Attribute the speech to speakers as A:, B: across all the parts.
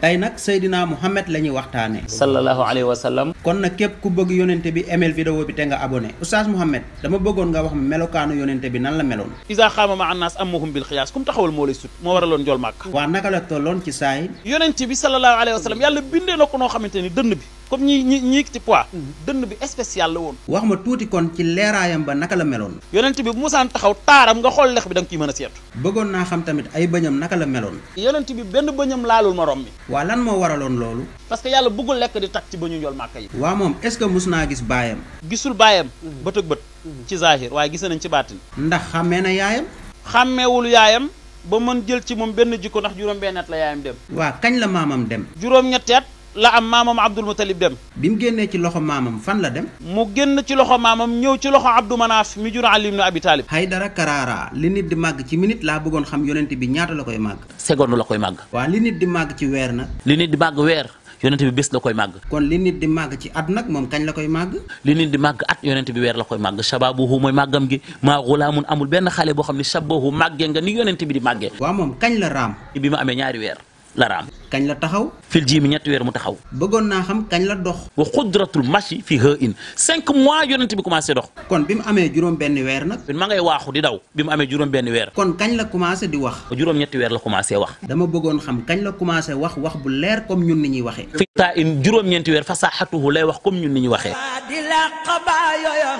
A: tey nag Seydina Muhammad la ñuy waxtaane
B: sallallahu alayhi wa sallam.
A: kon nag képp ku bëgg yonente bi emel vidéo bi te nga abonné Oustaz Mouhamed dama bëggoon nga wax ma melokaanu yonente bi nan la meloon.
B: isa xaama ma annaas amuhum bil xiyaas kum taxawal moo lay sut moo waraloon njool màkk.
A: waa naka la tolloon ci saay
B: yonente bi sallallahu alayhi wa sallam yàlla bindee na ko noo xamante ni dënn bi comme ñi ci poids dënn bi spécial la woon.
A: wax ma tuuti kon ci leeraayam ba naka la meloon.
B: yonente bi bu musaan taxaw taaram nga xool lex bi da nga ciy mën a seetu.
A: bëggoon naa xam tamit ay bëñam naka la meloon.
B: yonente bi benn bëñam laalul morom mi.
A: waa lan moo waraloon loolu.
B: parce que yàlla bëggul lekk di tag ci bëñu njool màkka yi.
A: waa moom est-ce que mus naa gis baayam.
B: gisul baayam bët ak bët ci zahir waaye gis nañ ci baatin.
A: ndax xàmmee na yaayam.
B: xàmmeewul yaayam ba mën jël ci moom benn jikko ndax juróom-benn at la yaayam dem.
A: waa kañ la maamam dem.
B: juróom-ñetti at la am maamam Abdul Mutalib dem.
A: bi mu génnee ci loxo maamam fan la dem.
B: mu génn ci loxo maamam ñëw ci loxo Abdou Manaaf mi jur Ali ibn Abi Talib.
A: Haydara Karara li nit di màgg ci minute laa bëggoon xam yonent bi ñaata la koy màgg.
C: seconde la koy màgg.
A: waa li nit di màgg ci weer nag.
C: li nit di màgg weer yonent bi bés la koy màgg.
A: kon li nit di màgg ci at nag moom kañ la koy màgg.
C: li nit di màgg at yonent bi weer la koy màgg shababuhu mooy màggam gi maa xulaamun amul benn xale boo xam ne shabahu màggee nga ni yonent bi di màggee.
A: waa moom kañ la raam.
C: bi ma amee ñaari weer la raam.
A: kañ la taxaw.
C: fil ji mi ñetti weer mu taxaw.
A: bëggoon naa xam kañ la dox.
C: wa xudratul mashi fi ha in 5 mois yonent bi commencé dox.
A: kon bi mu amee juróom benn weer nag.
C: ma ngay waaxu di daw bi mu amee juróom benn weer.
A: kon kañ la commencé di wax.
C: juróom ñetti weer la commencé wax.
A: dama bëggoon xam kañ la commencé wax bu leer comme ñun ni ñuy waxee.
C: fi taa in juróom ñeenti weer fasaxatuhu lay wax comme ñun ni ñuy waxee.
D: di laq baayoya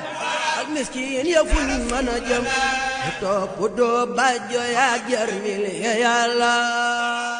D: ak miskin ya fuñ mën a jëm topp doo bàjjo yaa jër mi yàlla